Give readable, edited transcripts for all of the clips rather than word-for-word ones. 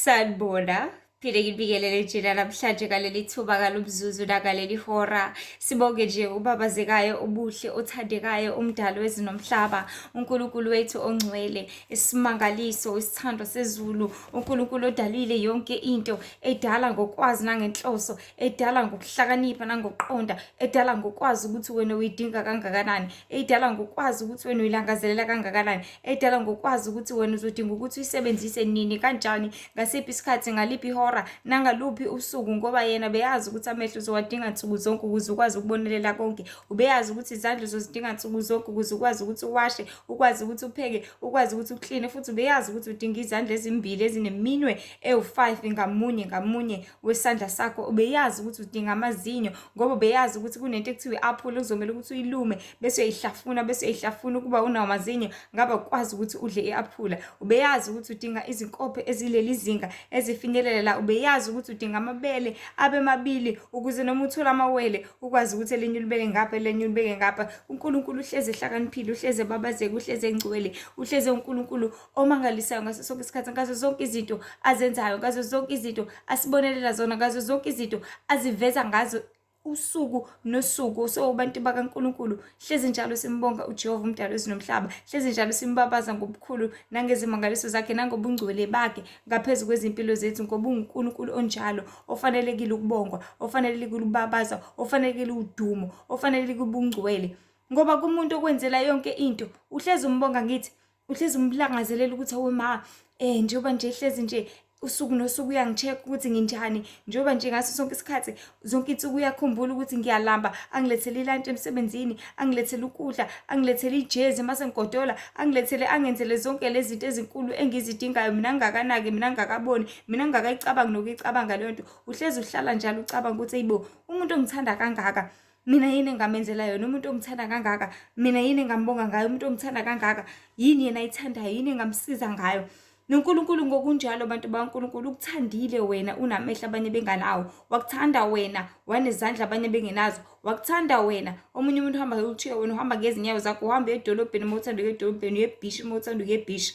Sanibona, phinde ngibingelele njena namhlanje ngaleli thuba ngalomzuzu nagaleli hora. Sibonge nje ubabazekayo, obuhle, othandekayo, umdali wezinomhlaba, uNkulunkulu wethu ongcwele, isimangaliso, isithando sezulu, uNkulunkulu odalile yonke into, edala ngokwazi nangenhloso, edala ngokuhlakanipha nangokuqonda, edala ngokwazi ukuthi wena uyidinga kangakanani, edala ngokwazi ukuthi wena uyilangazelela kangakanani, edala ngokwazi ukuthi wena uzodinga ukuthi uyisebenzise nini kanjani, ngasiphi isikhathi, ngaliphi ihora, nangaluphi usuku, ngoba yena beyazi ukuthi amehlo uzowadinga nsuku zonke ukuze ukwazi ukubonelela konke. Ubeyazi ukuthi izandla uzozidinga nsuku zonke ukuze ukwazi ukuthi uwashe, ukwazi ukuthi upheke, ukwazi ukuthi ukline, futhi ubeyazi ukuthi udinga izandla ezimbili ezineminwe ewu-5 ngamunye ngamunye wesandla sakho. Ubeyazi ukuthi udinga amazinyo, ngoba ubeyazi ukuthi kunento ekuthiwa i-apple kuzomela ukuthi uyilume bese uyayihlafuna ukuba unawo amazinyo ngabe ukwazi ukuthi udle i-aphula. Ubeyazi ukuthi udinga izinkophe ezileli zinga ezifinyelela. Ubeyazi ukuthi udinga amabele abe mabili ukuze noma uthola amawele ukwazi ukuthi elinye ulibeke ngapha elinye ulibeke ngapha. uNkulunkulu uhlezi ehlakaniphile, uhlezi ebabazeka, uhlezi engcwele, uhlezi uNkulunkulu omangalisayo ngaso sonke isikhathi, ngazo zonke izinto azenzayo, ngazo zonke izinto asibonelela zona, ngazo zonke izinto aziveza ngazo usuku nosuku. So bantu bakaNkulunkulu, hlezi njalo simbonga uJehova umdali wezinomhlaba, hlezi njalo simbabaza ngobukhulu nangezimangaliso zakhe nangobungcwele bakhe ngaphezu kwezimpilo zethu, ngoba uNkulunkulu onjalo, ofanelekile ukubongwa, ofanelekile ukubabazwa, ofanelekile udumo, ofanelekile ubungcwele. Ngoba kumuntu okwenzela yonke into uhlezi umbonga, ngithi uhlezi umlangazelela ukuthi awu ma, njengoba nje hlezi nje usuku nosuku uyangi-check ukuthi nginjani, njengoba nje ngaso sonke isikhathi zonke insuku uyakhumbula ukuthi ngiyalamba, angilethele ilunch emsebenzini, angilethele ukudla, angilethele ijezi mase ngigodola, angenzele zonke lezi zinto ezinkulu engizidingayo, mina ngingakanaki, mina ngingakaboni, mina ngingakayicabangi nokuyicabanga leyo nto. Uhlezi uhlala njalo ucabanga ukuthi eyibo, umuntu ongithanda kangaka mina yini engamenzela yona, umuntu ongithanda kangaka mina yini engambonga ngayo, umuntu ongithanda kangaka yini yena ayithandayo, yini engamsiza ngayo. NoNkulunkulu ngokunjalo bantu bakaNkulunkulu ukuthandile wena unamehlo abanye benganawo, wakuthanda wena wanezandla abanye bengenazo, wakuthanda wena. Omunye umuntu uhamba wheelchair, wena uhamba ngezinyawo zakho, uhamba edolobheni uma uthanda ukuya edolobheni, uye ebhishi uma uthanda ukuya ebhishi.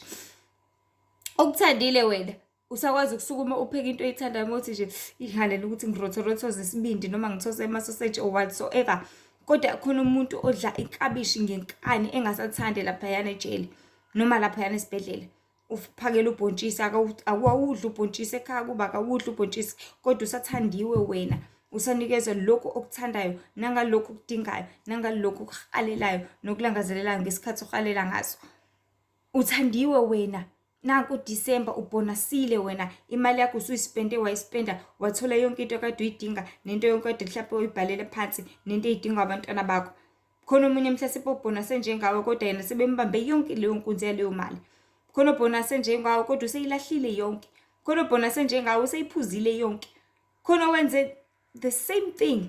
Okuthandile wena usakwazi ukusukuma upheke into oyithandayo uma uthi nje ihalela ukuthi ngirothorothoze isibindi noma ngithose amasoseji or whatsoever. Kodwa khona umuntu odla iklabishi ngenkani engasathande laphayana ejele noma laphayana esibhedlela, uphakela ubhontshisi, awudla ubhontshisi ekhaya kuba akawudla ubhontshisi, kodwa usathandiwe wena, usanikezwa lokhu okuthandayo nangalokhu okudingayo nangalokhu okuhalelayo nokulangazelelayo ngesikhathi ohalela ngaso. Uthandiwe wena. Nanku uDisemba ubonasile wena, imali yakho usuyispende, wayispenda, wathola yonke into kade uyidinga nento yonke kade mhlawumbe uyibhalele phansi, nento eyidinga abantwana bakho. Khona omunye mhlawumbe ubonase njengawe kodwa yena sebembambe yonke leyo nkunzi yaleyo mali. Khona ubonase njengawe kodwa useyilahlile yonke. Khona ubonase njengawe useyiphuzile yonke. Khona wenze the same thing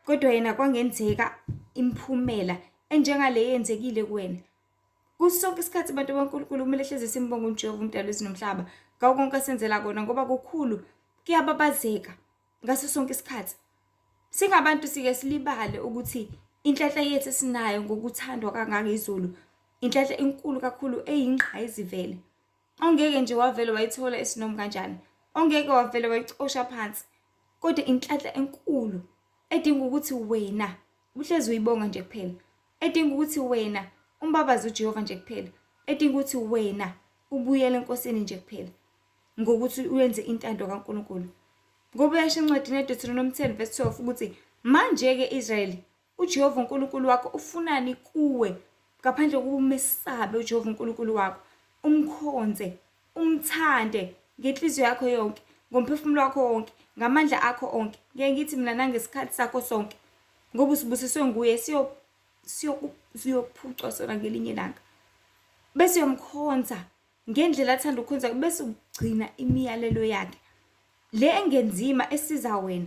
kodwa yena kwangenzeka imphumela enjengale yenzekile kuwena. Kusonke isikhathi bantu bakaNkulunkulu kumele hleze simbonga uJehova umdali wezinomhlaba ngakho konke asenzela kona, ngoba kukhulu kuyababazeka ngaso sonke isikhathi. Singabantu sike silibale ukuthi inhlanhla yethu esinayo ngokuthandwa kangaka izulu, inhlanhla enkulu kakhulu eyingqayizivele, ongeke nje wavele wayithola esinomi kanjani, ongeke wavele wayicosha phansi, kodwa inhlanhla enkulu edinga ukuthi wena uhlezi uyibonga nje kuphela, edinga ukuthi wena umbabaza uJehova nje kuphela, edinga ukuthi wena ubuyele enkosini nje kuphela, ngokuthi uyenze intando kaNkulunkulu. Ngoba uyasho encwadini yeDuteronomy 10:12 ukuthi manje-ke Israyeli, uJehova uNkulunkulu wakho ufunani kuwe ngaphandle kokuba umesabe uJehova uNkulunkulu wakho, umkhonze, umthande ngenhliziyo yakho yonke, ngomphefumulo wakho wonke, ngamandla akho onke, ngeke ngithi mina nangesikhathi sakho sonke, ngoba usibusiswe nguye siyophucwa sona ngelinye ilanga, bese uyamkhonza ngendlela athanda ukukhonza, bese ugcina imiyalelo yakhe le engenzima esiza wena,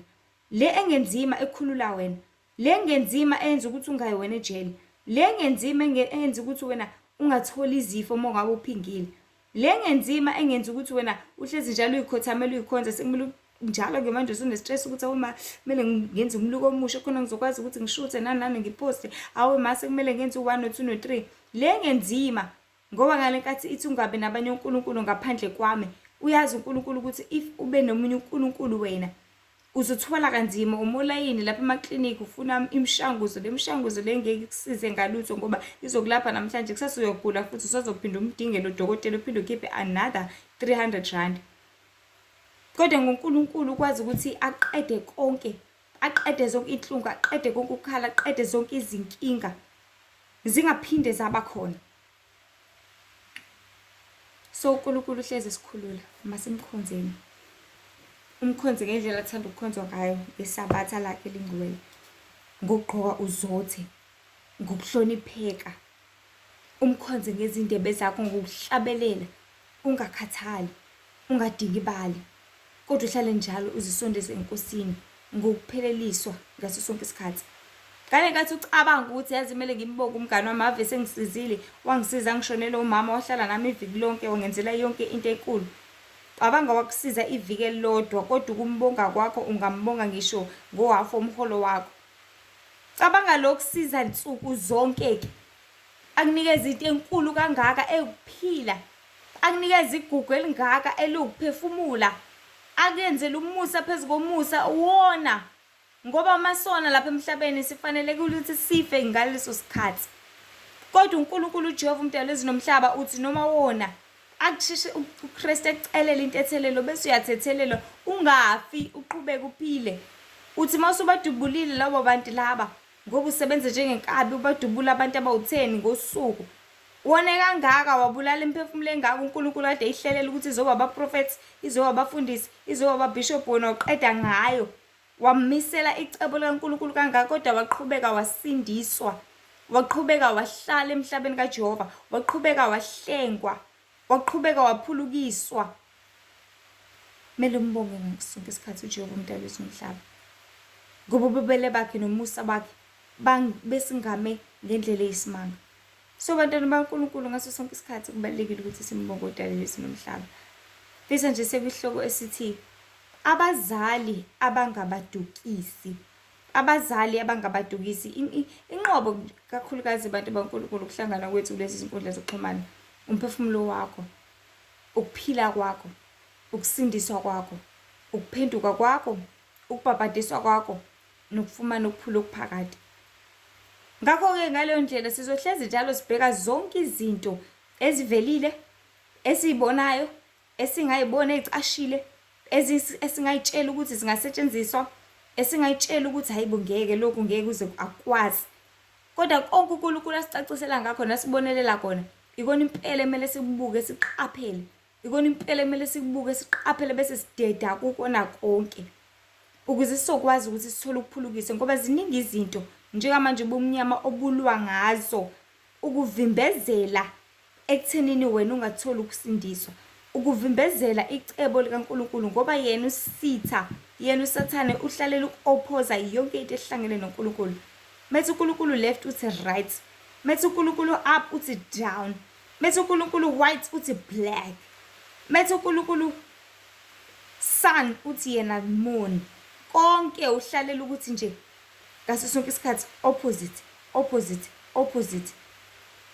le engenzima ekhulula wena, le engenzima eyenza ukuthi ungayi wena ejele, le engenzima eyenza ukuthi wena ungatholi izifo uma ngabe uphingile, le engenzima engenza ukuthi wena uhlezi njalo uyikhothamela uyikhonza, sekumele njalo ke manje usunestress ukuthi awuma kumele ngenze umluko omusha khona ngizokwazi ukuthi ngishuthe nani ngiposte, awu mase kumele ngenze u1 no2 no3. Le ngenzima ngoba ngale nkathi ithi ungabe nabanye uNkulunkulu ngaphandle kwami, uyazi uNkulunkulu ukuthi if ube nomunye uNkulunkulu wena uzothwala kanzima umolayini lapha emaklinikhi ufuna imishanguzo, le mishanguzo le ngeke ikusize ngalutho ngoba izokulapha namhlanje kusasa uyogula futhi usazophinda umdinge lo dokotela uphinde ukhiphe another 300 rand. Kodwa ngoNkulunkulu ukwazi ukuthi aqede konke, aqede zonke inhlungu, aqede konke ukukhala, aqede zonke izinkinga zingaphinde zaba khona. So uNkulunkulu uhlezi esikhulula, masimkhonzeni. Umkhonze ngendlela athanda ukukhonzwa ngayo ngesabatha lakhe elingcwele, ngokugqoka uzothe, ngokuhlonipheka. Umkhonze ngezindebe zakho ngokuhlabelela, ungakhathali, ungadingi ibali, kodwa uhlale njalo uzisondeze enkosini ngokupheleliswa ngaso sonke isikhathi. Kanye ngathi ucabanga ukuthi yazi kumele ngimbonge umngane wami ave sengisizile, wangisiza ngishonela umama wahlala nami iviki lonke, wangenzela yonke into enkulu. Cabanga wakusiza iviki elilodwa kodwa ukumbonga kwakho ungambonga ngisho ngohalf omholo wakho. Cabanga lokusiza insuku zonke ke. Akunikeza into enkulu kangaka ekuphila. Akunikeza igugu elingaka elokuphefumula. Akuyenzela umusa phezikomusa uwona. Ngoba masona lapha emhlabeni sifanele ukuthi sife ngaleso sikhathi. Kodwa uNkulunkulu uJehova umdali wezinomhlaba uthi noma wona akusheshe uKristu ekucelele into ethelelo bese uyathethelelwa ungafi uqhubeke uphile. Uthi masubadubulile labo bantu laba ngoba usebenza njengenkabi ubadubula abantu abawu10 ngosuku. Wone kangaka wabulala imphefumulo engaka uNkulunkulu kade ihlelela ukuthi izoba abaprofeti, izoba abafundisi, izoba ababishop wona uqeda ngayo. Wamisela icebo likaNkulunkulu kangaka kodwa waqhubeka wasindiswa. Waqhubeka wahlala emhlabeni kaJehova, waqhubeka wahlengwa, waqhubeka waphulukiswa. Mele umbonge ngasonke isikhathi uJehova umdali wezomhlaba. Ngoba ububele bakhe nomusa bakhe besingame ngendlela eyisimanga. So bantwana baNkulunkulu ngaso sonke isikhathi kubalekile ukuthi simbonge udali wezomhlaba. Bese nje sekuhloko esithi abazali abangabadukisi. Abazali abangabadukisi inqobo kakhulukazi abantu baNkulunkulu ukuhlangana kwethu kulezi zinkundla zokuxhumana. Umphefumulo wakho, ukuphila kwakho, ukusindiswa kwakho, ukuphenduka kwakho, ukubhabhadiswa kwakho, nokufumana ukuphula okuphakade. Ngakho ke ngaleyo ndlela sizohlezi njalo sibheka zonke izinto ezivelile, esizibonayo, esingayibona ezicashile, esingayitshela ukuthi zingasetshenziswa, esingayitshela ukuthi hayibo ngeke lokhu ngeke uze akwazi. Kodwa konke uNkulunkulu asicacisela ngakho nasibonelela kona ikona impela emele sibuke siqaphele. Ikona impela emele sibuke siqaphele bese sideda kukona konke. Ukuze sizokwazi ukuthi sithole ukuphulukiswa ngoba ziningi izinto njengamanje ubumnyama obulwa ngazo ukuvimbezela ekuthenini wena ungatholi ukusindiswa. Ukuvimbezela icebo likaNkulunkulu ngoba yena usitha, yena uSathane uhlalela ukophoza yonke into ehlangene noNkulunkulu. Methu uNkulunkulu left uthi right, methu uNkulunkulu up uthi down, methu uNkulunkulu white uthi black, methu uNkulunkulu sun uthi yena moon. Konke uhlalela ukuthi nje ngaso sonke isikhathi opposite, opposite, opposite.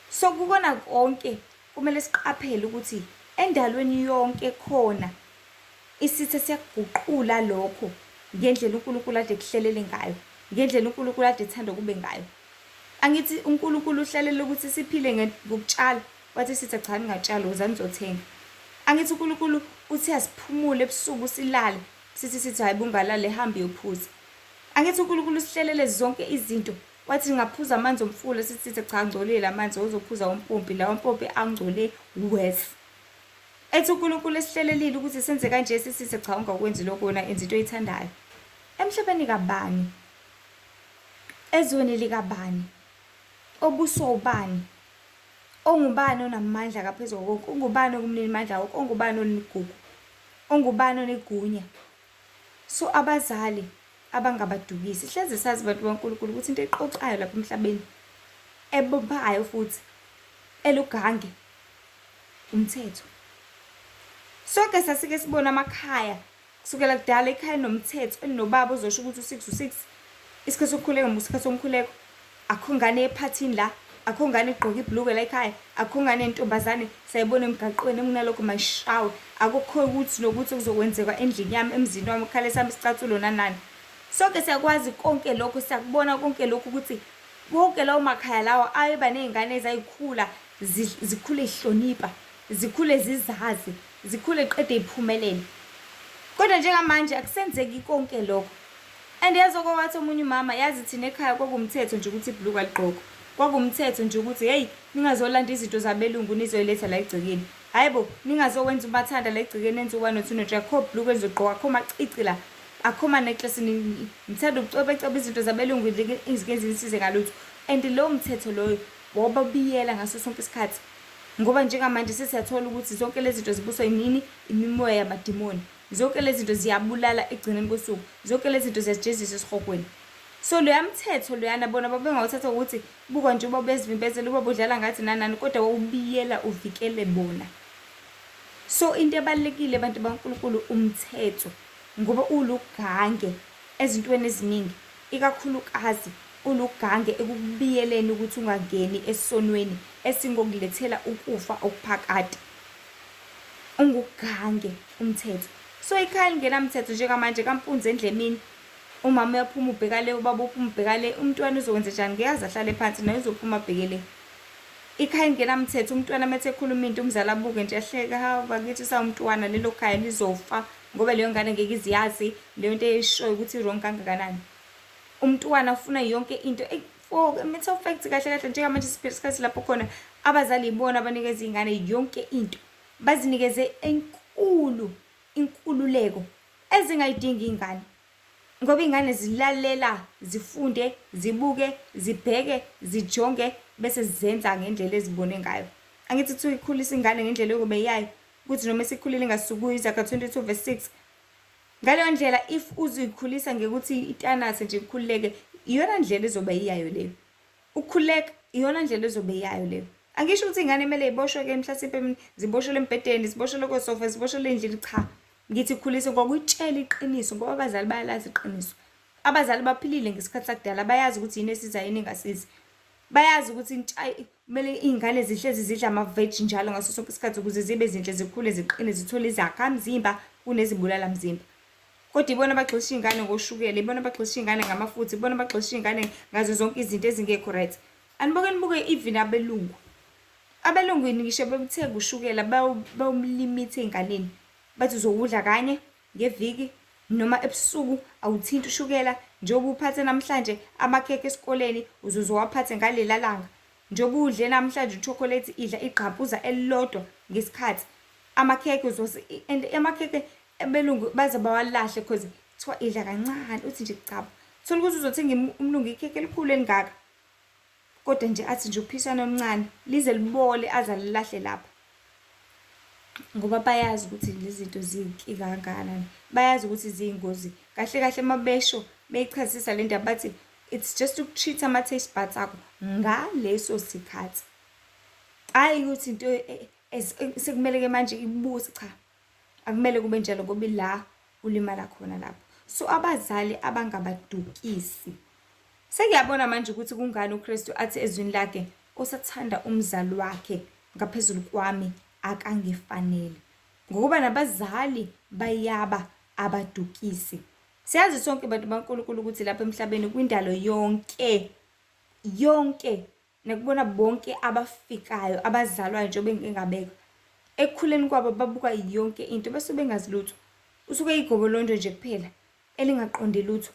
So kukona konke kumele siqaphele ukuthi endalweni yonke khona isithe siyaguqula lokho ngendlela uNkulunkulu ade kuhlelele ngayo, ngendlela uNkulunkulu ade ethanda kube ngayo. Angithi uNkulunkulu uhlelela ukuthi siphile ngokutshala, wathi sithi cha ngingatshala uzani uzothenga. Angithi uNkulunkulu uthi asiphumule ebusuku silale, sithi hayi bungalale hambe uyophuza. Angithi uNkulunkulu sihlelele zonke izinto, wathi ngaphuza amanzi omfula sithi cha ngcolile amanzi ozophuza umpompi, lawo mpompi angcole worse. Ethi uNkulunkulu esihlelelile ukuthi senze kanje sithi cha ungakwenzi lokho wena enza into oyithandayo. Emhlabeni kabani? Ezweni likabani? Obuso ubani? Ongubani onamandla kaphezulu konke? Ongubani okumnini mandla wonke? Ongubani onigugu? Ongubani onegunya? So abazali abangabadukisi hleze sazi abantu baNkulunkulu ukuthi into eqoqayo lapha emhlabeni ebophayo futhi elugange umthetho. Sonke sasike sibona amakhaya kusukela kudala ekhaya nomthetho enobaba ozosho ukuthi u6 u6 isikhathi sokukhuleka musikhathi somkhuleko. Akho ngane ephathini la, akho ngane igqoka ibhluke la ekhaya, akho ngane entombazane sayibona emgaqweni kunalokho mayishawe. akukho ukuthi nokuthi kuzokwenzeka endlini yami, emzini wami, ukhale sami isicathulo nanani. Sonke siyakwazi konke lokho, siyakubona konke lokho ukuthi wonke lawo makhaya lawo ayeba ney'ngane ezayikhula zikhule zihlonipha, zikhule zizazi, zikhule qede iphumelele. Kodwa njengamanje akusenzeki konke lokho. And yazi okwathi omunye umama, yazi thina ekhaya kwakumthetho nje ukuthi ibhuluku aligqokwe. Kwakumthetho nje ukuthi hey, ningazolanda izinto zabelungu nizoyiletha la egcekeni. Hayibo, ningazowenza umathanda la egcekeni enze 1 or 2 nje, akho bhuluku ezogqoka, akho macici la, akho necklace, ngithanda ukucobeceba izinto zabelungu izingezi isize ngalutho. And lowo mthetho loyo wobabiyela ngaso sonke isikhathi. Ngoba njengamanje sesiyathola ukuthi zonke lezi zinto zibuswa yini, imimoya yamadimoni. Zonke lezi zinto ziyabulala egcineni kosuku, zonke lezi zinto ziyajezisa esihogweni. So loya mthetho loyana bona babengawuthatha ukuthi bukwa nje uba bezivimbezela, uba budlala ngathi nanani, kodwa wawubiyela uvikele bona. So into ebalekile abantu baNkulunkulu umthetho, ngoba ulugange ezintweni eziningi, ikakhulukazi ulugange ekubiyeleni ukuthi ungangeni esonweni esingokulethela ukufa okuphakade. Ungugange umthetho. So ikhaya lingenamthetho njengamanje kampunzi endlemini, umama uyaphuma ubheka le, ubaba uphuma ubheka le, umntwana uzokwenza njani? Ngiyazi ahlale phansi naye uzophuma abheke le. Ikhaya lingenamthetho, umntwana methe ekhuluma into umzali abuke nje ahleka, hawu bakithi sawumntwana lelo khaya lizofa, ngoba leyo ngane ngeke iziyazi leyo nto eyishoyo ukuthi wrong kangakanani. Umntwana ufuna yonke into for matter of fact, kahle kahle njengamanje siphila isikhathi lapho khona abazali ibona abanikeza izingane yonke into, bazinikeze inkululeko ezingayidingi ingane, ngoba ingane zilalela, zifunde, zibuke, zibheke, zijonge, bese zenza ngendlela ezibone ngayo. Angithi ukuthi uyikhulisa ingane ngendlela yokuba yayo ukuthi noma esikhulile ingasukuyi Izakha 22:6. Ngaleyo ndlela if uzikhulisa ngekuthi itanase nje ikhululeke, iyona ndlela ezoba yiyayo leyo. Ukukhuleka iyona ndlela ezoba yiyayo leyo. Angisho ukuthi ingane kumele iboshwe ke mhlasimpe ziboshelwe embedeni, ziboshelwe kosofa, ziboshelwe endlini, cha. Ngithi khulisa ngokutshela iqiniso, ngoba abazali bayalazi iqiniso. Abazali baphilile ngesikhathi sakudala, bayazi ukuthi yini esiza yini engasizi. Bayazi ukuthi kumele izingane zihlezi zidla ama-veg njalo ngaso sonke isikhathi ukuze zibe zinhle, zikhule, ziqine, zithole izakhamzimba kunezibulala mzimba. Kodwa ibona bagxisha ingane ngoshukela, ibona bagxisha ingane ngamafutha, ibona bagxisha ingane ngazo zonke izinto ezingekho right. Anibuke nibuke even abelungu. Abelungu ngisho bebuthenga ushukela bawumlimithe enganeni. Bathi uzokudla kanye ngeviki noma ebusuku, awuthinta ushukela. Njengoba uphathe namhlanje amakhekhe esikoleni uzozowaphathe ngalela langa. Njengoba udle namhlanje uchocolate, idla igqaphuza elilodwa ngesikhathi. Amakhekhe and amakhekhe ebelungu baze bawalahle because kuthiwa idla kancane, uthi nje cha. Thola ukuthi uzothenga umlungu ikhekhe elikhulu elingaka, kodwa nje athi nje uphisana omncane lize libole azalilahle lapha. Ngoba bayazi ukuthi lezi zinto zinkinga kangakanani, bayazi ukuthi ziyingozi. Kahle kahle mabesho beyichazisa le ndaba bathi it's just to treat ama-taste buds akho ngaleso sikhathi. Hayi ukuthi into sekumele ke manje ibuse, cha. Akumele kube njalo ngoba la ulimala khona lapho. So abazali abangabadukisi. Sekuyabona manje ukuthi kungani uKristu athi ezwini lakhe osathanda umzali wakhe ngaphezulu kwami akangifanele. Ngokuba nabazali bayaba abadukisi. Siyazi sonke abantu baNkulunkulu ukuthi lapha emhlabeni kwindalo yonke nekubona bonke abafikayo abazalwayo nje bengengabeka ekukhuleni kwabo babuka yonke into bese bengazilutho. Usuke igobolondo nje kuphela elingaqondi lutho.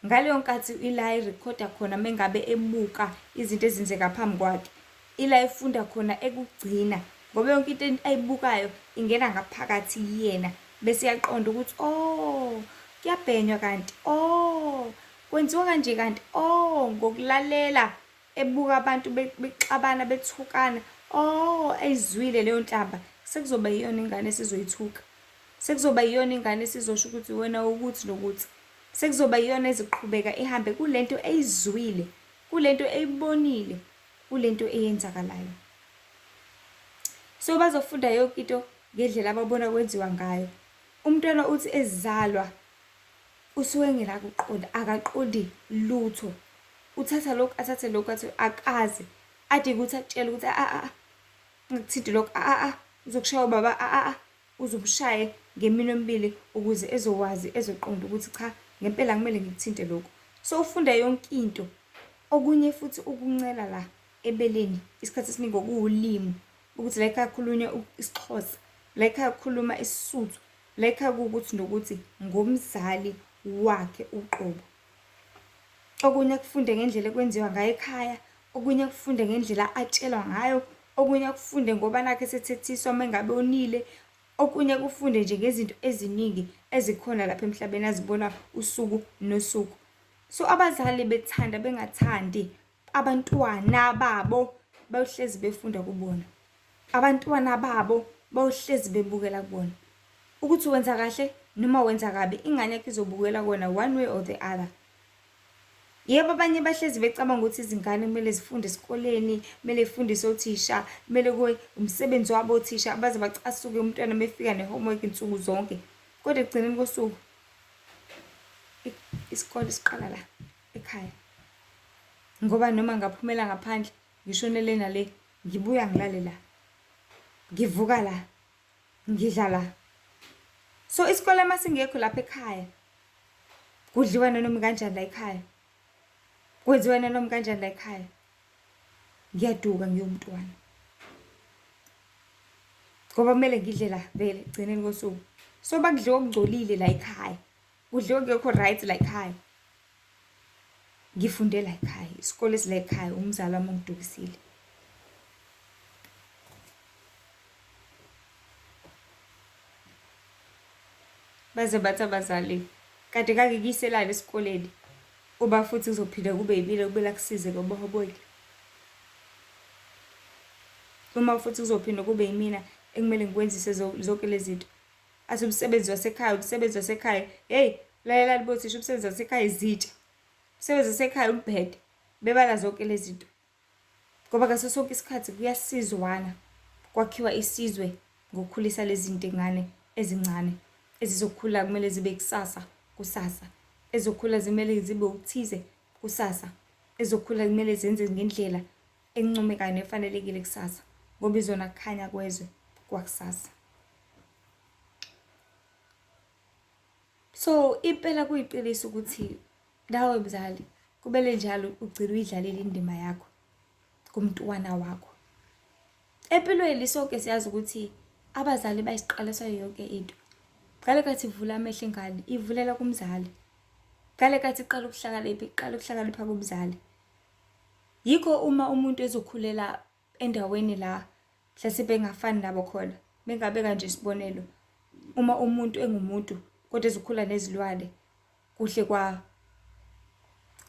Ngaleyo nkathi ila irecorda khona mengabe ebuka izinto ezenzeka phambi kwakhe, ila efunda khona ekugcina, ngoba yonke into ayibukayo ingena ngaphakathi yena bese yaqonda ukuthi oh kuyabhenywa kanti, oh kwenziwa kanje kanti, oh ngokulalela ebuka abantu bexabana bethukana, oh ezwile leyo nhlamba sekuzoba yiyona ingane esizoyithuka. Sekuzoba yiyona ingane esizosho ukuthi wena ukuthi nokuthi. Sekuzoba yiyona eziqhubeka ihambe kulento eyizwile, kulento eyibonile, kulento eyenzakalayo. So bazofunda yonke into ngendlela ababona kwenziwa ngayo. Umntwana uthi ezalwa usuke ngela kuqonda, akaqondi lutho. Uthatha lokho athathe lokho athi akazi. Ade ukuthi akutshela ukuthi ngikuthindi lokho uzokushaya baba uzumshaye ngemino emibili ukuze ezokwazi ezoqonda ukuthi cha ngempela kumele ngikuthinte lokhu. So ufunda yonke into. Okunye futhi ukuncela la ebeleni isikhathi esiningi okuwulimi ukuthi la ekhaya khulunywa isiXhosa, la ekhaya khuluma isiSuthu, la ekhaya kuwukuthi nokuthi ngomzali wakhe uqobo. Okunye kufunde ngendlela ekwenziwa ngayo ekhaya, okunye kufunde ngendlela atshelwa ngayo, okunye kufunde ngoba nakhe sethethiswa mengabe onile, okunye kufunde nje ngezinto eziningi ezikhona lapha emhlabeni azibona usuku nosuku. So abazali bethanda bengathandi abantwana babo bayohlezi befunda kubona, abantwana babo bayohlezi bebukela kubona. Ukuthi wenza kahle noma wenza kabi, ingane yakho izobukela kona one way or the other. Yebo abanye bahlezi becabanga ukuthi izingane kumele zifunde esikoleni, kumele zifundiswe othisha, kumele kube umsebenzi wabo othisha baze bacasuke umntwana mefika ne-homework insuku zonke. Kodwa ekugcineni kosuku isikole siqala la ekhaya. Ngoba noma ngaphumela ngaphandle ngishonele nale, ngibuya ngilale la, ngivuka la, ngidla la. So isikole masingekho lapha ekhaya, kudliwa noma kanjani la ekhaya, kwenziwa noma kanjani la ekhaya, ngiyaduka ngiyomntwana. Ngoba kumele ngidle la vele ekugcineni kosuku. So bakudliwa okungcolile la ekhaya, kudliwa ngekho right la ekhaya. Ngifunde la ekhaya, isikole sila ekhaya, umzali wami ongidukisile. Baze bathi abazali kade kake kuyiselala esikoleni, uba futhi kuzophinde kube yibile kubela kusize ngoba hoboyike. Uma futhi kuzophinde kube yimina ekumele ngikwenzise zonke lezi zinto. Athi umsebenzi wasekhaya, umsebenzi wasekhaya. Hey, lalela libothisha umsebenzi wasekhaya izitsha. Umsebenzi wasekhaya umbhede. Bebala zonke lezi zinto. Ngoba ngaso sonke isikhathi kuyasizwana. Kwakhiwa isizwe ngokukhulisa lezi zinto ingane ezincane ezizokhula kumele zibe kusasa kusasa. Ezokhula zimele zibe ukuthize kusasa. Ezokhula kumele zenze ngendlela encomekayo nefanelekile kusasa. Ngoba izona kukhanya kwezwe kwakusasa. So impela kuyiqiniso ukuthi nawe mzali kumele njalo ugcine uyidlalela indima yakho kumntwana wakho. Empilweni sonke siyazi ukuthi abazali bayisiqalisa yonke into. Ngale kathi ivula amehlo ingane, ivulela kumzali. Ngale kathi iqala ukuhlakanipha, iqala ukuhlakanipha kumzali. Yikho uma umuntu ezokhulela endaweni la mhlasimbe engafani nabo khona, bengabeka nje isibonelo. Uma umuntu engumuntu kodwa ezokhula nezilwane, kuhle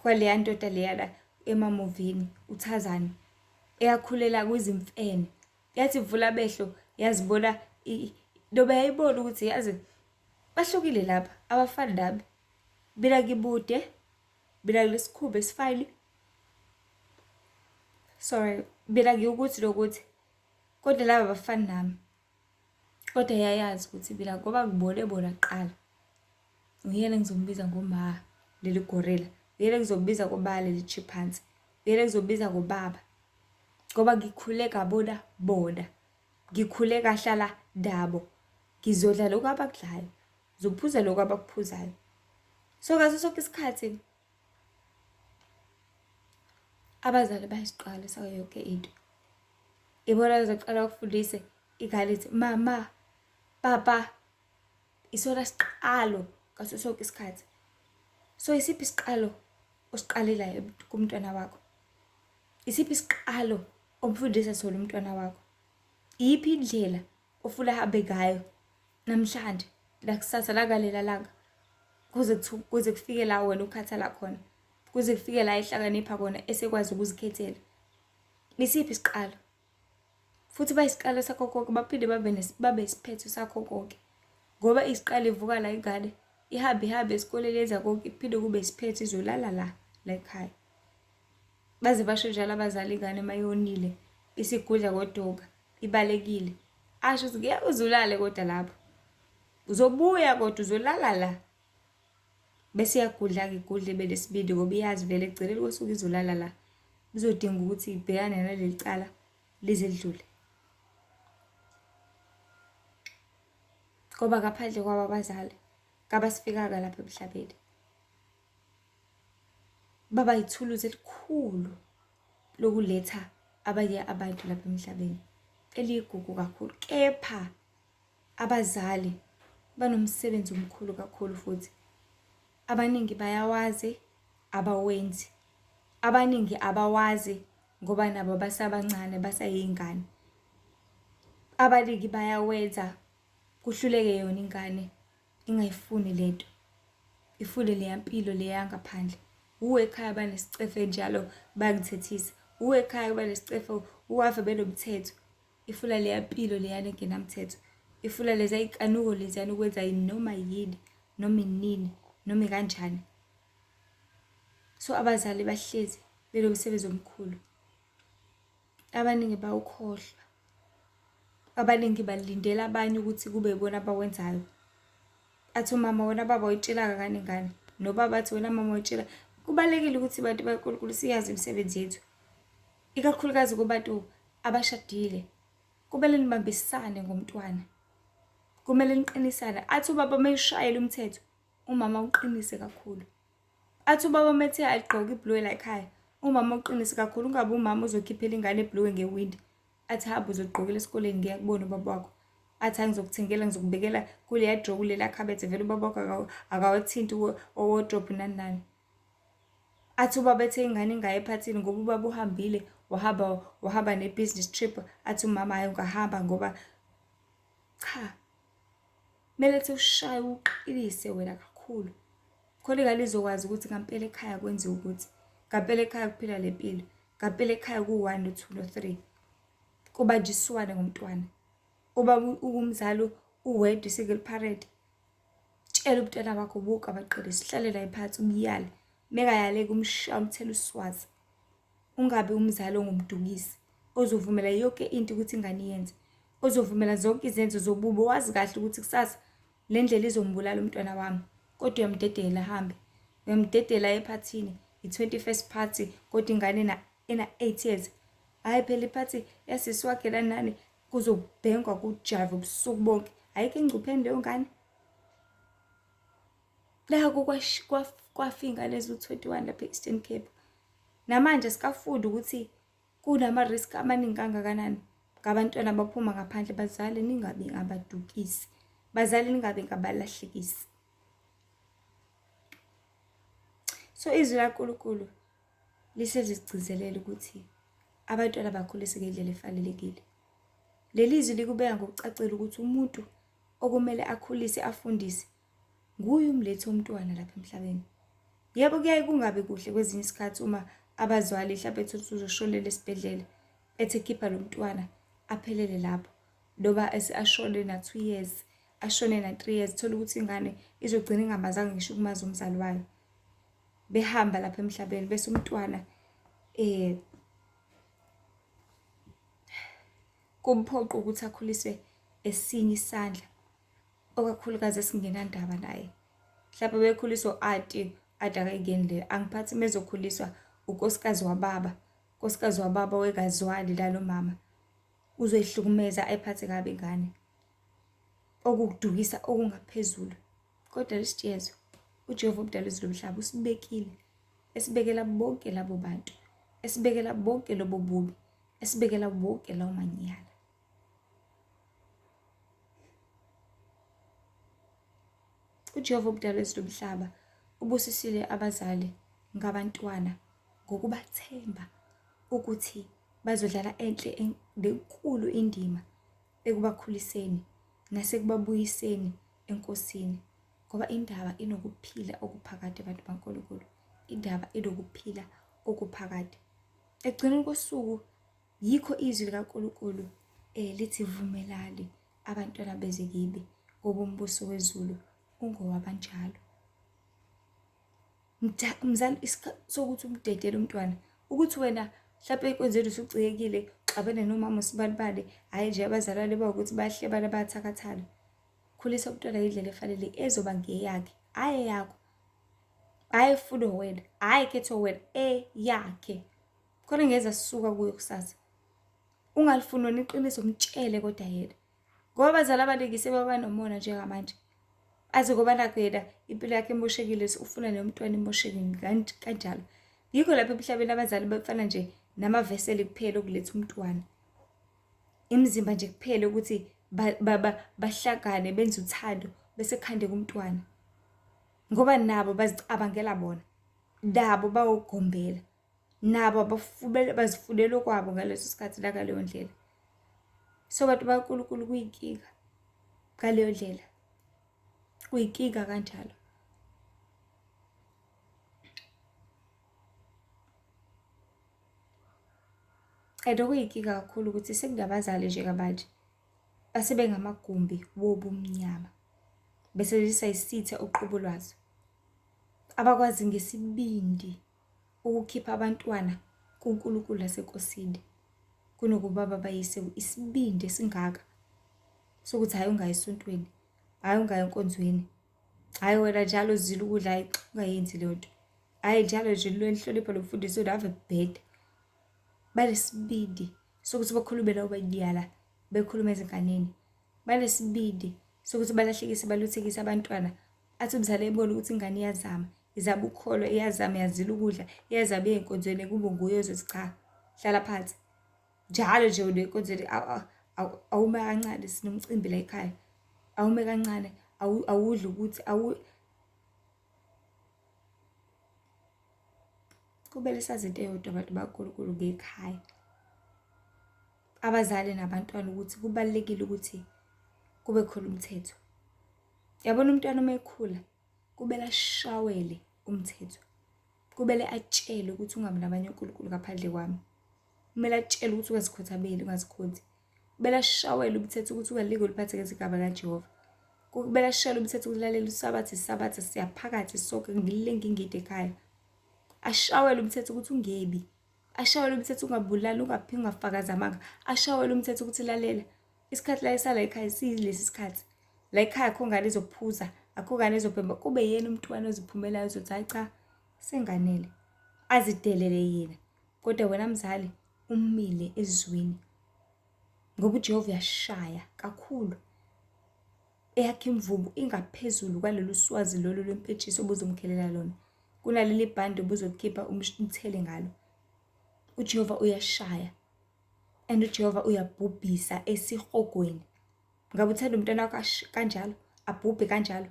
kwaleya ndoda leyana emamovini uThazani eyakhulela kwizimfene. Yathi ivula amehlo yazibona noma yayibona ukuthi yazi bahlukile lapha abafani nami. Mina ngibude, mina ngilesikhumba esifayili. Mina ngiyukuthi nokuthi kodwa laba abafani nami. Kodwa yayazi ukuthi mina ngoba ngibone bona kuqala, ngiyena ngizombiza ngoma leli gorilla, ngiyena ngizombiza ngoba leli chimpanzee, ngiyena ngizombiza ngobaba. Ngoba ngikhule ngabona bona, ngikhule kahlala nabo, ngizodla lokhu abakudlayo, ngizophuza lokhu abakuphuzayo. So ngaso sonke isikhathi abazali bayisiqala sayo yonke into. Ibona ezaqala ukufundise ingane ithi mama, papa, isona siqalo ngaso sonke isikhathi. So isiphi isiqalo osiqalelayo kumntwana wakho? Isiphi isiqalo omfundisa sona umntwana wakho? Iyiphi indlela ofuna ahambe ngayo namhlanje nakusasa langalela langa kuze kufike la wena ukhathala khona, kuze kufike la ehlakanipha khona esekwazi ukuzikhethela? Isiphi isiqalo? Futhi bayisiqalo sakho konke baphinde babe isiphetho sakho konke. Ngoba isiqalo ivuka la ingane ihambe esikoleni yenza konke iphinde kube isiphetho izolala la ekhaya. Baze basho njalo abazali ingane mayonile isigudla kodonga ibalekile. Asho ukuthi ngeke uzulale kodwa lapho. Uzobuya kodwa uzolala la. Bese iyagudla-ke igudla ibe nesibindi ngoba iyazi vele ekugcineni kosuku izolala la. Bizodinga ukuthi ibhekane naleli cala lize lidlule. ngoba ngaphandle kwabo abazali kabasifikanga lapha emhlabeni. Baba yithuluzi elikhulu lokuletha abanye abantu lapha emhlabeni, eligugu kakhulu. Kepha abazali banomsebenzi omkhulu kakhulu futhi. Abaningi bayawazi, abawenzi. Abaningi abawazi ngoba nabo basabancane, basayingane. Abaningi bayawenza, kuhluleke yona ingane ingayifuni lento, ifune leya mpilo leya ngaphandle. Ekhaya banesicefe njalo bayangithethisa, ekhaya banesicefo uwave benomthetho, ifuna leya mpilo leyana engenamthetho, ifuna leza iy'nkanuko leziyana ukwenza noma yini, noma inini, noma kanjani. So abazali bahlezi benomsebenzi omkhulu. Abaningi bawukhohlwa, abaningi balindela abanye ukuthi kube yibona abawenzayo. Athi umama wena baba uyitshela ngani ingane, nobaba athi wena mama uyitshela. Kubalulekile ukuthi bantu baNkulunkulu siyazi imisebenzi yethu, ikakhulukazi kubantu abashadile. Kumele nibambisane ngomntwana, kumele niqinisane. Athi ubaba mayishayela umthetho, umama uqinise kakhulu. Athi ubaba methe ayigqoke ibhluwe la ekhaya, umama uqinise kakhulu. Ungabe umama uzokhiphela ingane ibhluwe ngewindi, athi hamba uzogqokela esikoleni ngiyakubona ubaba wakho. Athi angizokuthengela, ngizokubekela kuleya drawer kulela khabethe, vele ubaba wakho akawathinti owardrobe nani nani. Athi ubaba ethe ingane ingayi ephathini ngoba ubaba uhambile wahamba ne-business trip, athi umama hayi ungahamba ngoba cha. Kumele ethi ushaye uqinise wena kakhulu, khona ingane izokwazi ukuthi ngampela ekhaya kwenziwa ukuthi, ngampela ekhaya kuphila le mpilo, ngampela ekhaya ku-1 no-2 no-3. Kubanjiswane ngomntwana. Uba ukumzali uwedwa single parent, tshela umntwana wakho buka abaqinise, hlale la phansi umyale. Mekayaleka umshaya umthela uswazi. Ungabe umzali ongumdukisi ozovumela yonke into ukuthi ingane iyenze, ozovumela zonke izenzo zobubi, wazi kahle ukuthi kusasa le ndlela izombulala umntwana wami, kodwa uyamdedela ahambe. Uyamdedela ephathini, i-21st party, kodwa ingane ena 8 years. Hayi phela iphathi yasisi wakhe nani kuzobhengwa kujive ubusuku bonke. Ayikho ingcupheni leyo ngane. La kwafa ingane eziwu-21 lapha e-Eastern Cape. Namanje sikafundi ukuthi kunama-risk amaningi kangakanani ngabantwana baphuma ngaphandle. Bazali ningabe ngabadukisi, bazali ningabe ngabalahlekisi. So izwi laNkulunkulu lisezigcizelela ukuthi abantwana bakhuliswe ngendlela efanelekile. Leli zwi likubeka ngokucacile ukuthi umuntu okumele akhulise, afundise, nguye umlethi womntwana lapha emhlabeni. Yebo kuyaye kungabe kuhle kwezinye isikhathi uma abazali mhlawumbe ethi uzoshonela esibhedlela, ethi khipha lo mntwana aphelele lapho, noma ashone na-2 years, ashone na-3 years, thola ukuthi ingane izogcina ingamazanga ngisho ukumaza umzali wayo. Behamba lapha emhlabeni bese umntwana kumphoqa ukuthi akhuliswe esinye isandla, okakhulukazi esingenandaba naye. Mhlawumbe bekhuliswa ati akayingenile. Angiphathi mezokhuliswa unkosikazi wababa, unkosikazi wababa wekazwali lalo mama, uzoyihlukumeza ayiphathe kabi ingane, okukudukisa okungaphezulu. Kodwa lisijezwe uJehova omdali wezulu nomhlaba usibekile, esibekela bonke labo bantu, esibekela bonke lobo bubi, esibekela bonke lawo manyala. uJehova omdali wezulu nomhlaba ubusisile abazali ngabantwana ngokubathemba ukuthi bazodlala enhle nenkulu indima ekubakhuliseni nasekubabuyiseni enkosini, ngoba indaba inokuphila okuphakade abantu baNkulunkulu, indaba inokuphila okuphakade. Ekugcineni kosuku yikho izwi likaNkulunkulu lithi vumelani abantwana beze kibe ngoba umbuso wezulu ungowabanjalo. Mzali, isikhathi sokuthi umdedele umntwana, ukuthi wena mhlawumbe enkonzweni usucikekile, uxabene nomama usibanibani, hhayi nje abazalwane bawukuthi bayahlebana bayathakathana. Khulisa umntwana ngendlela efanele ezoba ngeyakhe, hhayi eyakho, hhayi efunwa wena, hhayi ekhethwa wena, eyakhe. Khona ngeza sisuka kuyo kusasa. Ungalifuni wena iqiniso, mtshele kodwa yena. Ngoba abazali abaningi sebaba nomona njengamanje. Aze ngoba nakho yena impilo yakhe emoshekile ufuna nomntwana emoshekile kanjalo. Yikho lapha emhlabeni abazali bafana nje namaveseli kuphela okuletha umntwana. Imizimba nje kuphela ukuthi bahlangane benze uthando bese kukhandeka umntwana. Ngoba nabo bazicabangela bona. Nabo bayogombela. Nabo bazifundela kwabo ngaleso sikhathi la ngaleyo ndlela. So bantu baNkulunkulu kuyinkinga ngaleyo ndlela. Kuyinkinga kanjalo. Kuyinkinga kakhulu ukuthi sekunabazali njengamanje asebengamagumbi wobumnyama besebenzisa isitha uqobo lwazo. Abakwazi ngesibindi ukukhipha abantwana kuNkulunkulu nasenkosini kunokuba babayise isibindi esingaka sokuthi hayi ungayi esontweni, hayi ungayi enkonzweni, hayi wena njalo uzila ukudla, hayi ungayenzi leyo nto, hayi njalo nje lwenhlonipho lokufundisa unave bheda. Banesibindi sokuthi bakhulume nabo banyala, bekhuluma ezinganeni. Banesibindi sokuthi balahlekise baluthekise abantwana. Athi umzali ebona ukuthi ingane iyazama, izama ukukholwa, iyazama yazila ukudla, iyazama ey'nkonzweni kube nguye ozothi cha, hlala phansi. Njalo nje unenkonzweni awume kancane sinomcimbi la ekhaya. Awume kancane, awudli ukuthi kumele sazi into eyodwa abantu baNkulunkulu ngekhaya. Abazali nabantwana ukuthi kubalulekile ukuthi kube khona umthetho. Yabona umntwana uma ekhula kumele ashawele umthetho. Kumele atshele ukuthi ungabi nabanye uNkulunkulu ngaphandle kwami. Kumele atshele ukuthi ungazikhothameli, ungazikhonzi. Kumele ashawele umthetho ukuthi ungalingi uliphathe ngezigaba kaJehova. Kumele ashawele umthetho ukuthi lalela isabatha siyaphakathi sonke ngilinge ingidi ekhaya. Ashawele umthetho ukuthi ungebi. Ashawele umthetho ungabulali, ungaphingi, ungafakazi amanga. Ashawele umthetho ukuthi lalela isikhathi la esala ekhaya siyilesi sikhathi. La ekhaya akho ngane ezophuza, akho ngane ezobhema. Kube yena umntwana oziphumelayo uzothi hayi cha senganele. Azidelele yena. Kodwa wena mzali umile ezweni. Ngoba uJehova uyashaya kakhulu. Eyakhe imvubu ingaphezulu kwalolu swazi lolu lwempetshisi obuzomkhelela lona. Kunaleli bhande obuzokhipha umthele ngalo. uJehova uyashaya. And uJehova uyabhubhisa esihogweni. Ngabe uthanda umntwana wakho kanjalo, abhubhe kanjalo.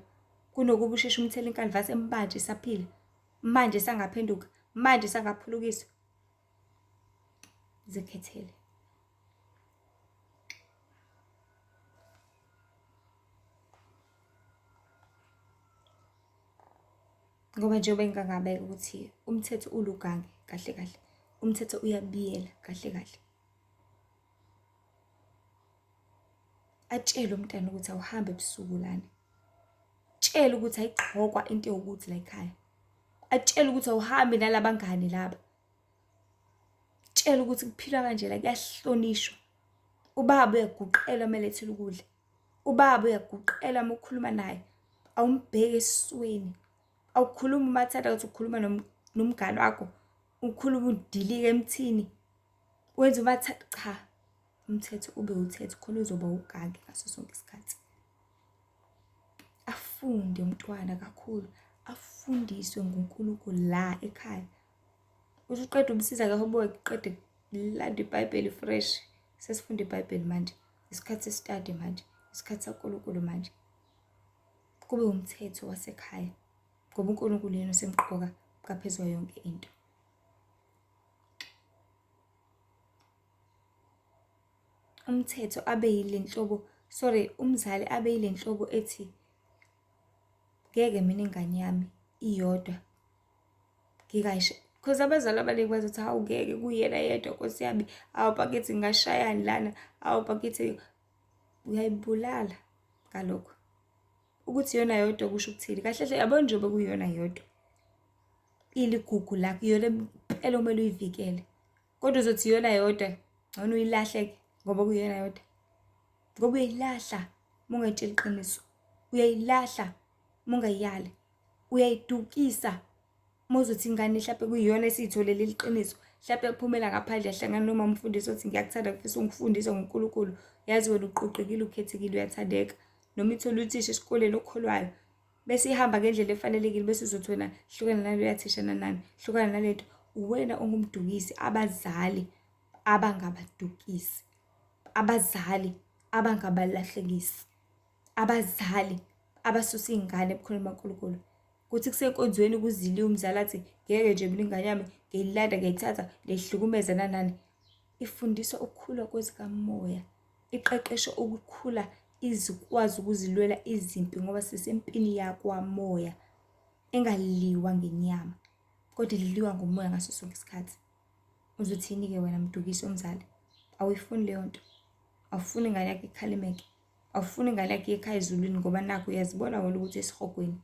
Kunokuba usheshe umthele inkalvasi manje saphila. Manje sangaphenduka, manje sangaphulukiswa. Zikhethele. Ngoba njengoba ngingangabeka ukuthi umthetho ulugange kahle kahle. Umthetho uyabiyela kahle kahle. Atshele umntana ukuthi awuhambe ebusuku lana. Tshela ukuthi ayigqokwa into yokuthi la ekhaya. Atshela ukuthi awuhambi nalabangani laba. Tshela ukuthi kuphilwa kanje la kuyahlonishwa. Ubaba uyaguqela umelethele ukudla. Ubaba uyaguqela uma ukhuluma naye. Awumbheke esisweni. Awukhuluma umathanda ukuthi ukhuluma nomngane wakho. Ukhuluma udilike emthini. Wenza umathanda cha. Umthetho ube uthetho khona uzoba ugange ngaso sonke isikhathi. Afunde umntwana kakhulu. Afundiswe nguNkulunkulu la ekhaya. Uthi uqeda umsiza ke homework uqede landa iBhayibheli fresh. Sesifunda iBhayibheli manje. Isikhathi sestudy manje. Isikhathi saNkulunkulu manje. Kube umthetho wasekhaya. Ngoba uNkulunkulu yena usemqoka ngaphezulu yonke into. Umthetho abe yilenhlobo, umzali abe yilenhlobo ethi ngeke mina ingane yami iyodwa ngikayisho. Because abazali abaningi bazothi hawu ngeke kuyena yedwa Nkosi yami. Hawu bakithi ngashayani lana. Hawu bakithi uyayibulala ngalokho. Ukuthi yona yodwa kusho ukuthini? Kahle hle yabo njengoba kuyona yodwa. Iligugu lakho iyona impela omele uyivikele. Kodwa uzothi yona yodwa ngcono uyilahle ngoba kuyona yodwa. Ngoba uyayilahla mongayitshela iqiniso. Uyayilahla mongayiyali. Uyayidukisa mozothi ingane mhlawumbe kuyiyona esiyitholele iqiniso. mhlawumbe uphumela ngaphandle yahlangana noma umfundisi othi ngiyakuthanda ngifisa ungifundise ngoNkulunkulu, yazi wena uqoqekile ukhethekile uyathandeka. Noma ithola uthisha esikoleni okholwayo bese ihamba ngendlela efanelekile bese uzothi wena hlukana naloya thisha nani, hlukana nalento. Uwena ongumdukisi, abazali abangabadukisi, abazali abangabalahlekisi, abazali abasusa iy'ngane ebukhoneni baNkulunkulu. Kuthi kusenkonzweni kuziliwe umzali athi ngeke nje mina ingane yami ngiyilanda ngiyayithatha ngiyihlukumeza nani. Ifundiswa ukukhula kwezikamoya, iqeqesho ukukhula izikwazi ukuzilwela izimpi ngoba sisempini yakwamoya engaliwa ngenyama kodwa idliwa ngomoya ngaso sonke isikhathi. Uzothini-ke wena mdukisi omzali? Awuyifuni leyo nto? Awufuni ingane yakho ikhalimeke? Awufuni ingane yakho ekhaya ezulwini ngoba nakho uyazibona wena ukuthi esihogweni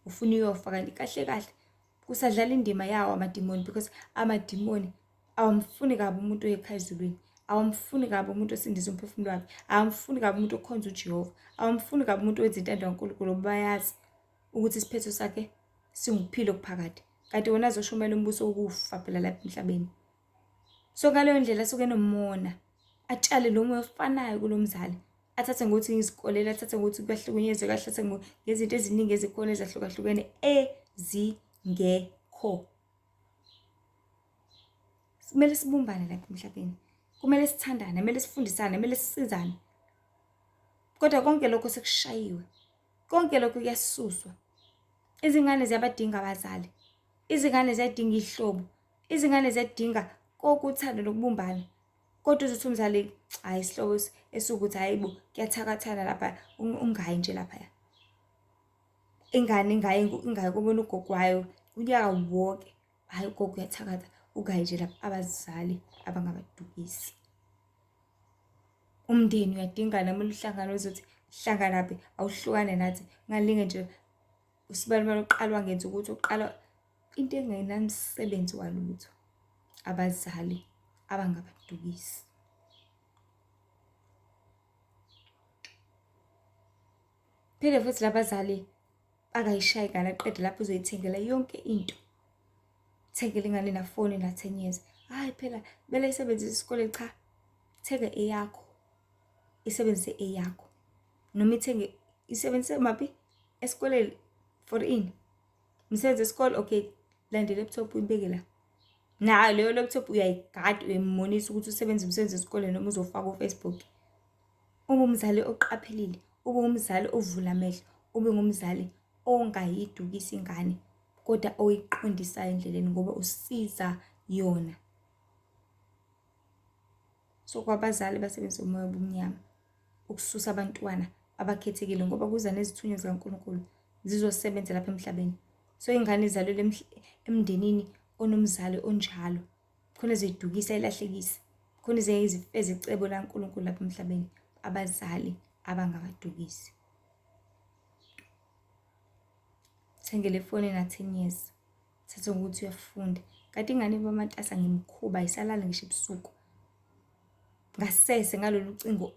ufuna uyofa, kanti kahle kahle kusadlala indima yawo amadimoni, because amadimoni awamfuni kabi umuntu oyekhaya ezulwini, awamfuni kabi umuntu osindisa umphefumulo wakhe, awamfuni kabi umuntu okhonza uJehova, awamfuni kabi umuntu owenza intando kaNkulunkulu. Bayazi ukuthi isiphetho sakhe singukuphila okuphakade, kanti wona azoshumela umbuso wokufa phela lapha emhlabeni. So ngaleyo ndlela suke nomona atshale lo moya ofanayo kulo mzali, athathe ngokuthi ngizikolela, athathe ngokuthi kuyahlukunyezeka, athathe ngezinto eziningi ezikhona ezahlukahlukene ezingekho. Kumele sibumbane lapha emhlabeni, kumele sithandane, kumele sifundisane, kumele sisizane. Kodwa konke lokho sekushayiwe, konke lokho kuyasuswa. Izingane ziyabadinga abazali, izingane ziyadinga ihlobo, izingane ziyadinga kokuthanda nokubumbana. Kodwa uzothi umzali hayi isihlobo esukuthi hayibo kuyathakathana lapha, ungayi nje lapha. Ingane ingayi kubona ugogo wayo unyaka wonke, hayi ugogo uyathakatha, ungayi nje lapha. Abazali abangabadukisi. Umndeni uyadinga noma uhlangano uzothi hlanganaphi awuhlukane nathi, ngalinge nje usibalibala uqala ngenza ukuthi uqala into engenamsebenzi walutho. Abazali abangabadukisi. Phinde futhi labazali akayishayi ingane aqede lapho uzoyithengela yonke into. Thengela ingane nafoni na 10 years. Hayi phela bele isebenzisa isikole, cha. Thenga eyakho. Isebenzise eyakho. Noma ithenge isebenzise maphi? Esikoleni for ini. Msebenzi esikole, okay, landa laptop uyibeke la. Nayo leyo laptop uyayigada, uyamonisa ukuthi usebenza umsebenzi esikole noma uzofaka kuFacebook. Uma umzali oqaphelile, ube umzali ovula amehlo, ube ngumzali ongayidukisa ingane kodwa oyiqondisa endleleni ngoba usiza yona. So kwabazali basebenzisa umoya obumnyama ukususa abantwana abakhethekile ngoba kuza nezithunywa zikaNkulunkulu zizosebenza lapha emhlabeni. So ingane izalelwe emndenini onomzali onjalo, khona ezidukisa ilahlekisa, khona ezifeza icebo laNkulunkulu lapha emhlabeni. Abazali abangabadukisi. Thengele ifoni na 10 years. Thatha ukuthi uyafunda. Kanti ingane bamatasa ngimkhuba ayisalali ngisho ebusuku. Ngasese ngalolu cingo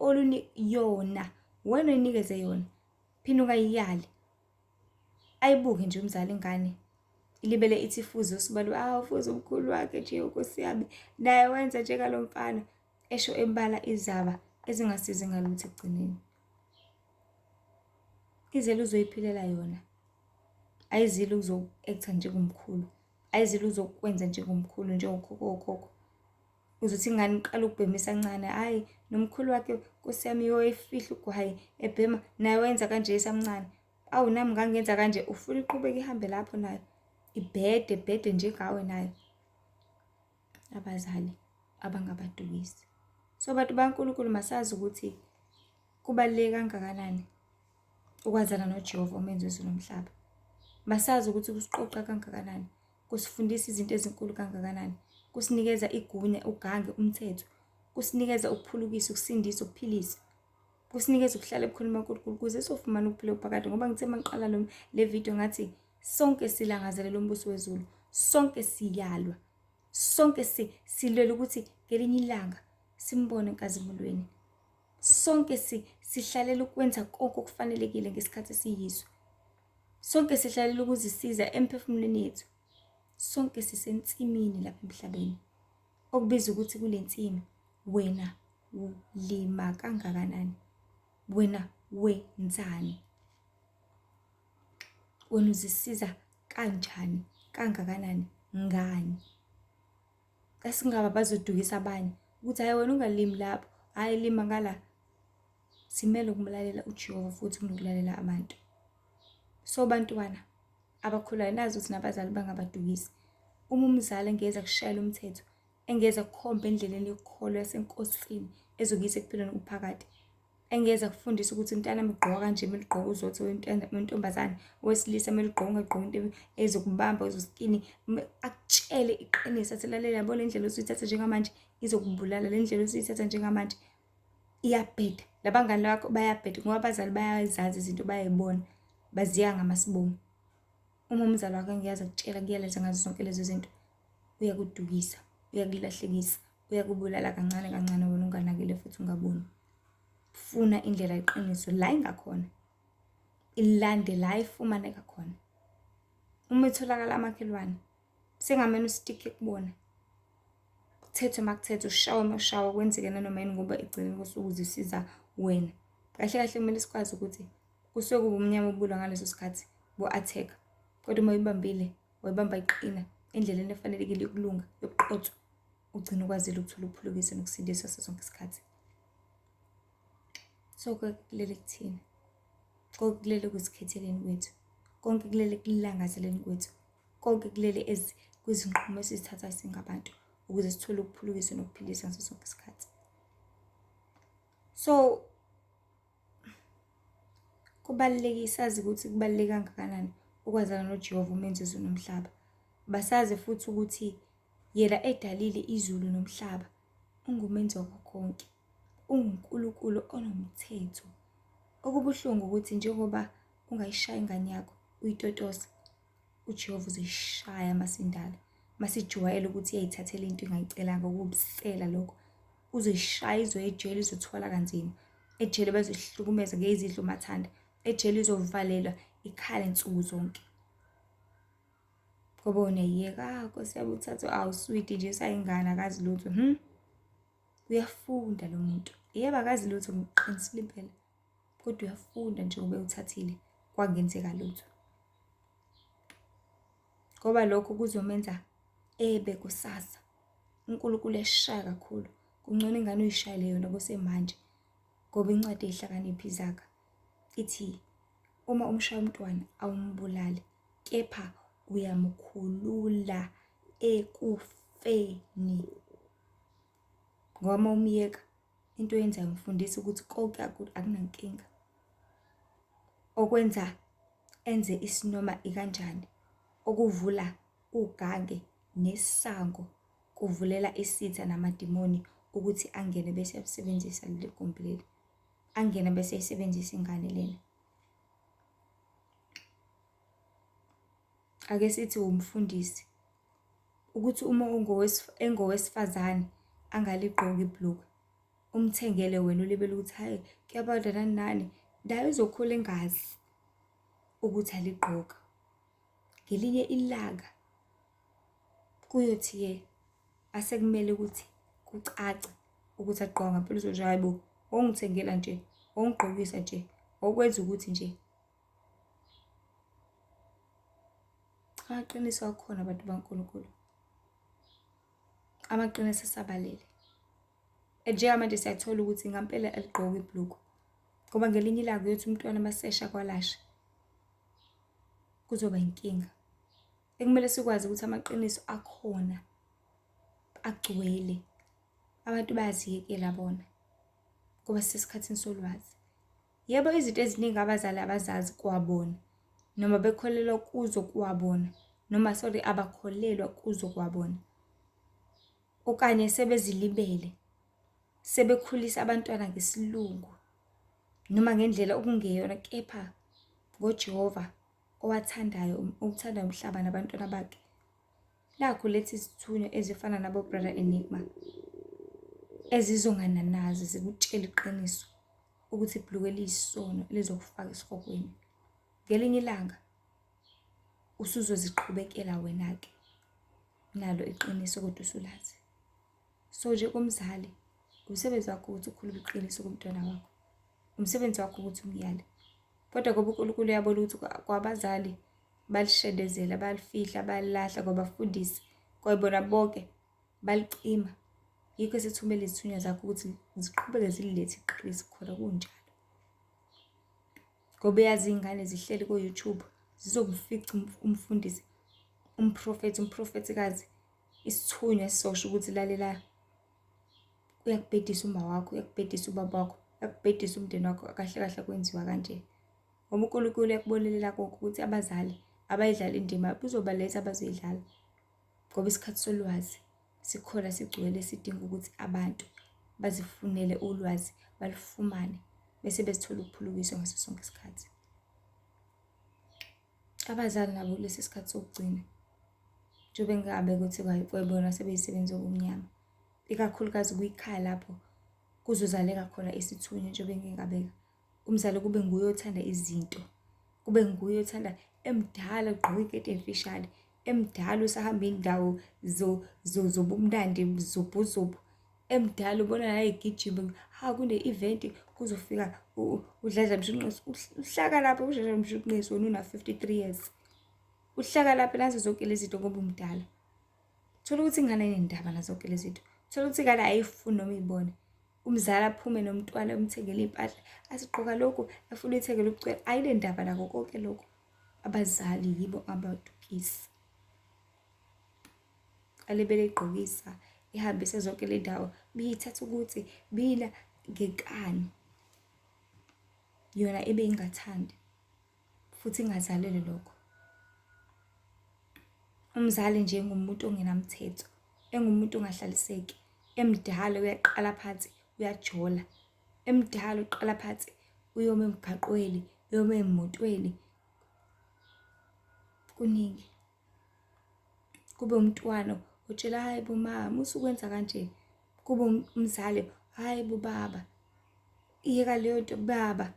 yona, wena uyinikeze yona. Phinde ungayiyali. Ayibuke nje umzali ingane. Ilibele ithi fuzo sibalwa, ufuzo umkhulu wakhe nje Nkosi yami. Naye wenza njengalo mfana esho embala izaba ezingasizi ngalutho egcineni. Izelo uzoyiphilela yona. Ayizile uzo-acta njengomkhulu, ayizile uzokwenza njengomkhulu njengokhokho. Uzothi ingane iqala ukubhemisa kancane, hayi nomkhulu wakhe Nkosi yami yoyifihla ugwayi ebhema, naye wenza kanje esamncane. Awu nami ngangenza kanje, ufuna iqhubeke ihambe lapho nayo ibhede njengawe nayo. Abazali abangabadukisi. So bantu baNkulunkulu masazi ukuthi kubaluleke kangakanani ukwazana noJehova umenzi wezulu nomhlaba. Masazi ukuthi kusiqoqa kangakanani, kusifundisa izinto ezinkulu kangakanani, kusinikeza igunya, ugange, umthetho, kusinikeza ukuphulukisa, ukusindisa, ukuphilisa, kusinikeza ukuhlala ebukhoneni baNkulunkulu ukuze sofumana ukuphila okuphakade. Ngoba ngithe mangiqala le video ngathi sonke silangazelela umbuso wezulu, sonke siyalwa, sonke silwela ukuthi ngelinye ilanga simbone enkazimulweni. Sonke sihlalela ukwenza konke okufanelekile ngesikhathi esiyiso. Sonke sihlalela ukuzisiza emphefumulweni yethu. Sonke sisensimini lapha emhlabeni. okubiza ukuthi kule nsimi wena ulima kangakanani, wena wenzani, wena uzisiza kanjani, kangakanani, ngani. Asingaba bazodukisa abanye ukuthi hayi wena ungalimi lapho, hayi lima ngala. Simele ukumlalela uJehova futhi kunokulalela abantu. So bantwana abakhulayo, nazi ukuthi nabazali bangabadukisi. Uma umzali engeza kushayela umthetho, engeza kukhomba endleleni yokukholwa yasenkosini ezokuyisa ekuphileni okuphakade, engeza kufundisa ukuthi umntana ugqoka kanje, kumele ugqoke uzothe wentombazane, owesilisa kumele ugqoke ungagqoki into ezokubamba ezoskini, akutshele iqiniso athi lalela, yabo le ndlela osuyithatha njengamanje izokubulala, le ndlela osuyithatha njengamanje iyabheda. Labangani bakho bayabheda ngoba abazali bayazazi izinto, bayayibona, baziya ngamasibomu. Uma umzali wakho engiyazi akutshela kuyaleza ngazo zonke lezo zinto, uyakudukisa, uyakulahlekisa, uyakubulala kancane kancane, wena unganakile futhi ungaboni. Funa indlela yeqiniso la ingakhona, ilande la ifumaneka khona. Uma itholakala amakhelwane sengamane usitike kubona, kuthethwe makuthethwe, ushawe mashawa, kwenzeke nanoma yini ngoba egcineni kosuku uzisiza wena. Kahle kahle kumele sikwazi ukuthi kusuke kuba umnyama obulwa ngaleso sikhathi bo-attack, kodwa uma uyibambile, wayibamba iqina endleleni efanelekile yokulunga, yobuqotho, ugcina ukwazile ukuthola ukuphulukisa nokusindiswa sonke isikhathi. So konke kulele kuthina, konke kulele ekuzikhetheleni kwethu, konke kulele ekulangazeleni kwethu, konke kulele kwizinqumo esizithatha singabantu ukuze sithole ukuphulukisa nokuphilisa ngaso sonke isikhathi. So kubalulekile sazi ukuthi kubaluleke kangakanani ukwazana noJehova umenzi izulu nomhlaba. Basazi futhi ukuthi yena edalile izulu nomhlaba ungumenzi wakho konke, unguNkulunkulu onomthetho. Okubuhlungu ukuthi njengoba ungayishaya ingane yakho uyitotosa, uJehova uzoyishaya masindala, masijwayele ukuthi iyayithathela into engayicelanga, ukubusela lokho. Uzoyishaya izoya ejele, izothwala kanzima. Ejele bazohlukumeza ngezidlo mathanda, ejele izovalelwa ikhala insuku zonke. Ngoba unayiyeka Nkosi yami uthathe awuswidi nje sayingane akazi lutho. Uyafunda lo muntu. Yebo akazi lutho ngiqinisile impela, kodwa uyafunda nje ube uthathile kwangenzeka lutho. Ngoba lokho kuzomenza ebe kusasa. uNkulunkulu eshaya kakhulu, kungcono ingane uyishayele yona kusemanje. Ngoba incwadi ezihlakaniphi zakha ithi uma umshaya umntwana awumbulali, kepha uyamkhulula ekufeni. Ngoba uma umyeka into yenzayo umfundisa ukuthi konke akunankinga. Okwenza enze isinoma ikanjani, okuvula ugange nesango, kuvulela isitha namadimoni ukuthi angene bese yasebenzisa leli gumbi leli, angene bese yisebenzisa ingane lena. Ake sithi umfundisi ukuthi uma engowesifazane angaligqoki ibhulukwe, umthengele wena ulibele ukuthi hayi kuyabanda nani nani, naye uzokhula engazi ukuthi aligqoka. Ngelinye ilanga kuyothi-ke asekumele ukuthi kucace ukuthi agqoka ngempela, uzosho hayi bo, ongithengela nje, ongigqokisa nje, okwenza ukuthi nje. Amaqiniso akhona abantu baNkulunkulu, amaqiniso asabalele. Njengamanje siyathola ukuthi ngampela aligqoki ibhulukwe, ngoba ngelinye ilanga uyothi umntwana masesha kwalasha kuzoba inkinga. Ekumele sikwazi ukuthi amaqiniso akhona, agcwele. Abantu bayaziyekela bona ngoba sisesikhathini solwazi. Yebo izinto eziningi abazali abazazi kwabona, noma bekholelwa kuzo kwabona, noma abakholelwa kuzo kwabona, okanye sebezilibele, sebekhulisa abantwana ngesiLungu noma ngendlela okungeyona, kepha ngoJehova owathandayo, ukuthandayo umhlaba nabantwana bakhe. Nakho lethi izithunywa ezifana nabo Brother Enigma ezizongananazi zikutshela iqiniso ukuthi ibhulukwe liyisono elizokufaka esihokweni. Ngelinye ilanga usuzoziqhubekela wena-ke nalo iqiniso kodwa usulazi. So nje kumzali, umsebenzi wakho ukuthi ukhulume iqiniso kumntwana wakho. Umsebenzi wakho ukuthi umyale. Kodwa ngoba uNkulunkulu uyabona ukuthi kwabazali balishedezela, balifihla, balilahla kwabafundisi, kwayibona bonke balicima. Yikho sithumela izithunywa zakho ukuthi ziqhubeke zililethe iqiniso khona kunjalo. Ngoba yazi iy'ngane zihleli ku-YouTube zizomfica umfundisi, umprofethikazi, isithunywa esizosho ukuthi lalela, uyakubhedisa uma wakho, uyakubhedisa ubaba wakho, uyakubhedisa umndeni wakho, kahle kahle kwenziwa kanje. Ngoba uNkulunkulu uyakubonelela konke ukuthi abazali abayidlala indima kuzobaletha abazoyidlala. Ngoba isikhathi solwazi sikhona sigcwele, sidinga ukuthi abantu bazifunele ulwazi, balifumane bese bezithola ukuphulukiswa ngaso sonke isikhathi. Abazali nabo kulesi sikhathi sokugcina, njengoba ngabe ukuthi kwayibona sebeyisebenza okumnyama, ikakhulukazi kwikhaya lapho kuzozaleka khona isithunywa. Njengoba ngingabeka umzali kube nguye othanda izinto, kube nguye othanda emdala ugqoka iketi emfishane, emdala usahamba iy'ndawo zobumnandi zobhuzobu, emdala ubona nayigijima, kune-event kuzofika uDladla Mshukunqisi. Uhlaka lapho uDladla Mshukunqisi wena una-53 years. Uhlaka lapho nazo zonke lezi zinto ngoba umdala. Thola ukuthi ingane ayinendaba nazo zonke lezi zinto. Thola ukuthi ingane ayifuni noma ibone. Umzali aphume nomntwana umthengele iy'mpahla, asigqoka lokhu, afuna uyithengele ubucwele. Ayinendaba nakho konke lokho. Abazali yibo abadukisi. Alebele igqokisa, ihambise zonke le ndawo, biyithatha ukuthi bila ngenkani. Yona ebe ingathandi futhi ingazalele lokho. Umzali nje ngumuntu ongenamthetho, engumuntu ongahlaliseki, emdala uyaqala phansi, uyajola. Emdala uqala phansi, uyoma emgaqweni, uyoma ey'motweni. Kuningi. Kube umntwana utshela hayi bo mama usukwenza kanje. Kube umzali, hayi bo baba, iyeka leyo nto baba.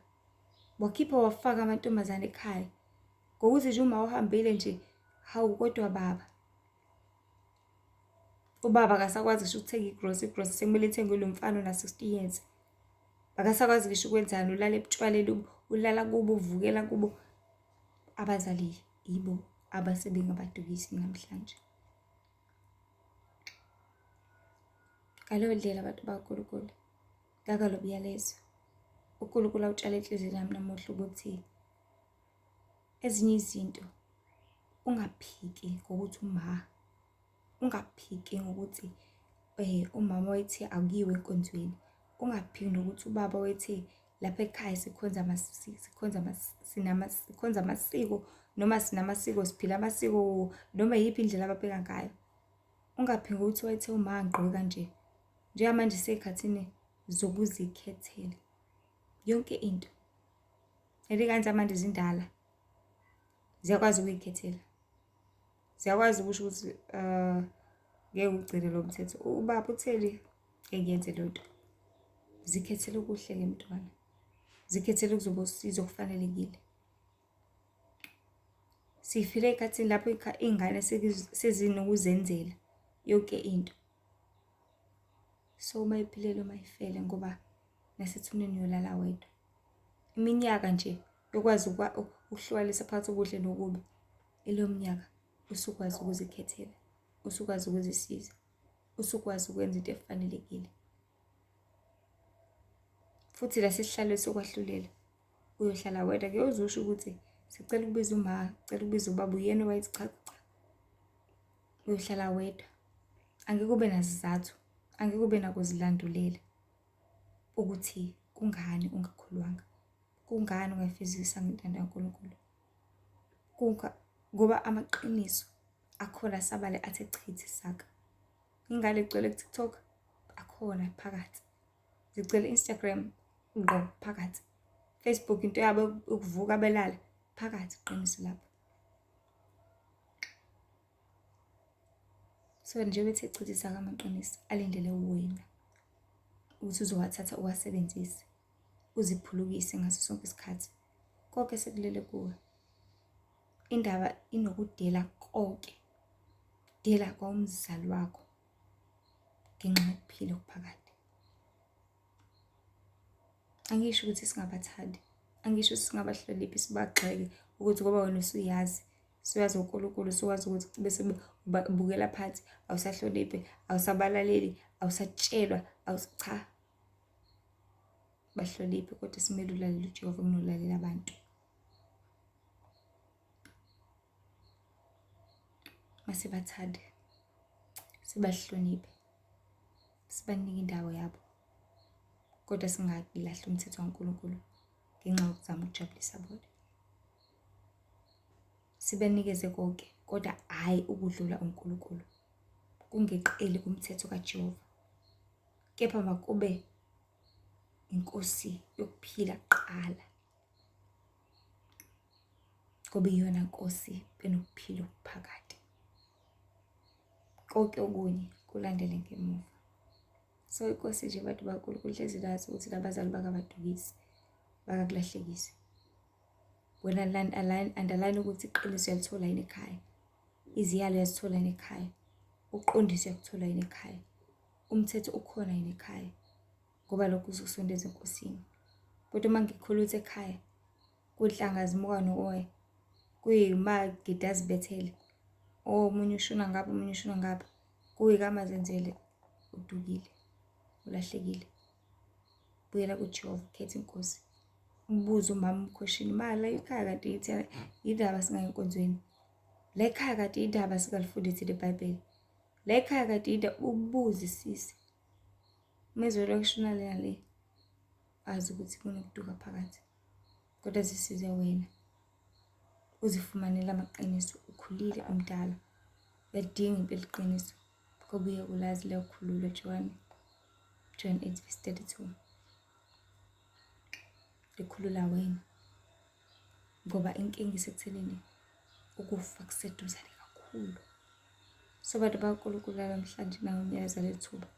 Wakhipha wafaka amantombazane ekhaya. Ngokuthi nje uma uhambile nje, hawu kodwa baba. Ubaba akasakwazi ngisho ukuthenga igrosi sekumele ithengwe lo mfana ona-60 years. Akasakwazi ngisho ukwenzani, ulala ebutshwaleni, ulala kubo, uvukela kubo. Abazali yibo abasebengabadukisi namhlanje. Ngaleyo ndlela abantu bakaNkulunkulu, ngakalo buyalezo, uNkulunkulu awutshala enhliziyweni yami namuhla ukuthi ezinye izinto ungaphiki ngokuthi ungaphiki ngokuthi umama wethe akuyiwe enkonzweni, ungaphiki nokuthi ubaba wethe lapha ekhaya sikhonza amasiko noma sinamasiko, siphila amasiko noma yiphi indlela ababheka ngayo. Ungaphiki ngokuthi wethe uma ngigqoke kanje. Njengamanje sey'khathini zokuzikhethela yonke into. Ley'ngane zamanje zindala, ziyakwazi ukuy'khethela. Ziyakwazi ukusho ukuthi ngeke ugcine lo mthetho. Ubaba utheni ngeke ngiyenze leyo nto. Zikhethela okuhle-ke mntwana. Zikhethela okuzoba usizo okufanelekile. Sifile ey'khathini lapho iy'ngane sezinokuzenzela yonke into. So uma iphilele uma ifele ngoba nasethuneni uyolala wedwa. Iminyaka nje yokwazi ukuhlukanisa phakathi kokuhle nokubi, ileyo minyaka usukwazi ukuzikhethela, usukwazi ukuzisiza, usukwazi ukwenza into efanelekile. Futhi la sesihlalweni sokwahlulela, uyohlala wedwa. Kuyoze usho ukuthi sicela ukubiza uma, sicela ukubiza ubaba, uyena owayethi cha cha. Uyohlala wedwa. Angeke ube nasizathu, angeke ube nakuzilandulela ukuthi kungani ungakholwanga, kungani ungayifezisanga intando kaNkulunkulu. Ngoba amaqiniso akhona asabale athi chithi saka. Ingane igcwele ku-TikTok, akhona phakathi. Zigcwele Instagram, ngqo phakathi. Facebook into yabo ukuvuka belala, phakathi iqiniso lapho. So nje bethe chithi saka amaqiniso alindele wena ukuthi uzowathatha uwasebenzise, uziphulukise ngaso sonke isikhathi. Konke sekulele kuwe. Indaba inokudela konke. Dela kwawumzali wakho. ngenxa yokuphila okuphakade. Angisho ukuthi singabathandi, angisho ukuthi singabahloniphi sibagxeke ukuthi ngoba wena usuyazi uNkulunkulu, usuwazi ukuthi bese ubukela phansi, awusahloniphi, awusabalaleli, awusatshelwa, cha. Bahloniphe kodwa simele ulalela uJehova kunolalela abantu. Masibathande, sibahloniphe, sibanike indawo yabo, kodwa singalahli umthetho kaNkulunkulu ngenxa yokuzama ukujabulisa bona. Sibanikeze konke kodwa hhayi ukudlula uNkulunkulu, kungeqeli kumthetho kaJehova, kepha makube inkosi yokuphila kuqala, ngoba iyona nkosi enokuphila okuphakade. Konke okunye kulandele ngemuva. So inkosi nje bantu baNkulunkulu hlezi nazi ukuthi nabazali bangabadukisi, bangakulahlekisi. Wena underline ukuthi iqiniso uyalithola yini ekhaya, iziyalo uyazithola yini ekhaya, uqondisi uyakuthola yini ekhaya, umthetho ukhona yini ekhaya, ngoba lokhu kuzokusondeza enkosini. Kodwa uma ngikhuluthe ekhaya kunhlanga zimuka nomoya, kuyima-gidi azibethele, omunye ushona ngapha omunye ushona ngapha, kuyika-Mazenzele, udukile, ulahlekile. Buyela kuJehova, khetha inkosi. Umbuze umama umkhoshini, ma la ekhaya kade yithi yindaba singayi enkonzweni, la ekhaya kade yindaba singalifunda thina iBhayibheli, la ekhaya kade yindaba, ubuzisise. Mezwela kushona le azi ukuthi kunokuduka phakathi, kodwa zisize wena uzifumanele amaqiniso. Ukhulile, umdala, uyadinga impela iqiniso, ngoba uye ulazi liyakukhulula. John 8:32 likhulula wena, ngoba inkinga isekuthenini ukufa kuseduzane kakhulu. So bantu bakaNkulunkulu namhlanje nawe ngiyeza lethuba,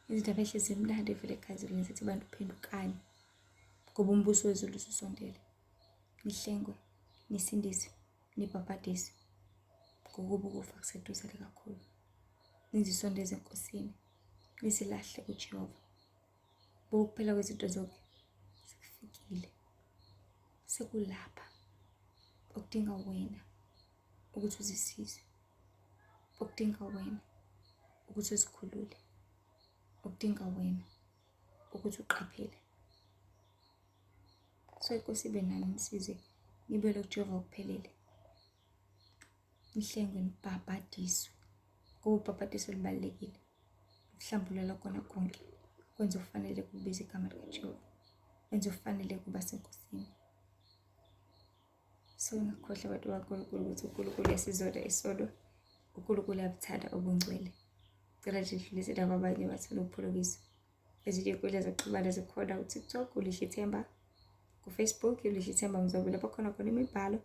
izindaba ehle zimnandi vele ekhazini sithi bantu phendukani, ngoba umbuso wezulu ususondele. Nihlengwe, nisindiswe, nibhabhadiswe, ngokuba ukufa kuseduzane kakhulu. Nizisondeze enkosini, nisilahle kuJehova, ngoba ukuphela kwezinto zonke sekufikile, sekulapha. Okudinga wena ukuthi uzisize, okudinga wena ukuthi uzikhulule, okudinga wena ukuthi uqaphele. So inkosi ibe nani, nisize, nibele kuJehova okuphelele, nihlengwe, nibhabhadiswe, ngoba ubhabhadiso lubalulekile. Ukuhlambulelwa kona konke kwenza ufanele kubiza igama likaJehova, wenza ufanele kuba senkosini. So ngakhohlwa abantu bakaNkulunkulu ukuthi uNkulunkulu uyasizonda isono, uNkulunkulu uyabuthanda ubungcwele. Cela nje dlulise indaba abanye bathanda ukuphulukisa. Ezinye inkundla zokuxhumana zikhona uTikTok, uLihle Ithemba, kuFacebook uLihle Ithemba Mzobe, lapho khona imibhalo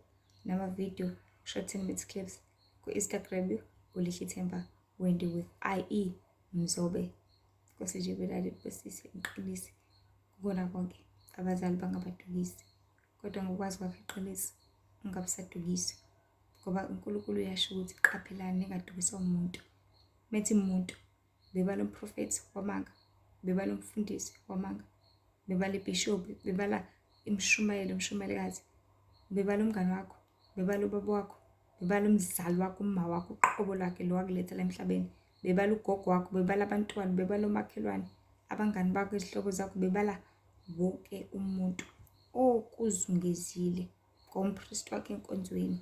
namavidiyo, short 10 minutes clips. Ku-Instagram uLihle Ithemba Wendy with IE Mzobe. Nkosi nje belale libusise iqinise kubona konke. Abazali bangabadukisi, kodwa ngokwazi kwakhe iqiniso ungabisadukiswa, ngoba uNkulunkulu uyasho ukuthi qaphelani ningadukiswa umuntu. Methi umuntu bebala umprofethi wamanga, bebala umfundisi wamanga, bebala ibhishobhi, bebala umshumayelekazi, bebala umngani wakho, bebala ubaba wakho, bebala umzali wakho, umma wakho, uqobo lwakhe lo wakuletha la emhlabeni, bebala ugogo wakho, bebala abantwana, bebala umakhelwane, abangani bakho, izihlobo zakho, bebala wonke umuntu okuzungezile kompristi wakhe enkonzweni,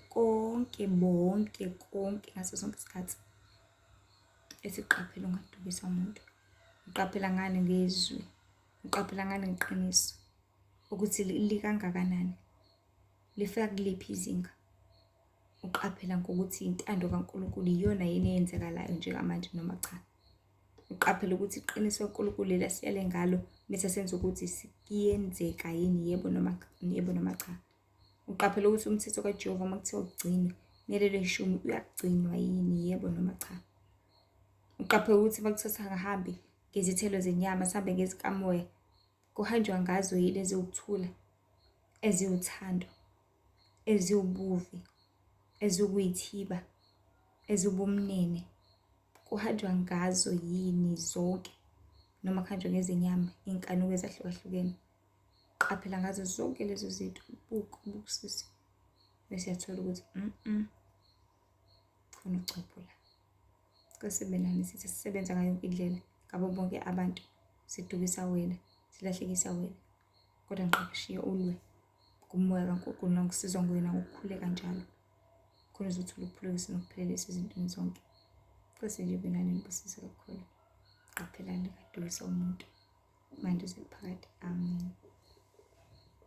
konke bonke ngaso sonke isikhathi. Esiqaphela ungadukisa umuntu. Uqaphela ngani ngezwi, uqaphela ngani ngeqiniso, ukuthi likangakanani, lifika kuliphi izinga. Uqaphela ngokuthi intando kaNkulunkulu iyona yini eyenzekalayo njengamanje noma cha. Uqaphela ukuthi iqiniso kaNkulunkulu leli asiyale ngalo bese senza ukuthi siyenzeka yini, yebo noma cha. Uqaphela ukuthi umthetho kaJehova uma kuthiwa ugcinwe, ngelelo shumi uyagcinwa yini, yebo noma cha. Uqaphela ukuthi uma kuthiwa singahambi ngezithelo zenyama, sihambe ngezikamoya, kuhanjwa ngazo yini eziwukuthula, eziwuthando, eziwubuvi, eziwukuyithiba, eziwubumnene, kuhanjwa ngazo yini zonke, noma kuhanjwa ngezinyama, iy'nkanuko ezahlukahlukene. Qaphela ngazo zonke lezo zinto, bukisise. Bese uyathola ukuthi khona ucopho la. Kwesibe nani sithi sisebenza ngayo yonke indlela ngabo bonke abantu, sidukisa wena, silahlekisa wena. Kodwa ngiqeqeshiye ulwe kumoya kaNkulunkulu nangokusizwa nguyena ngokukhuleka njalo. Khona uzothola ukuphulukisa nokuphelelisa ezintweni zonke. Futhi nje benani nibusise kakhulu. Qaphelani kadukisa umuntu. Manje uze phakathi. Amen.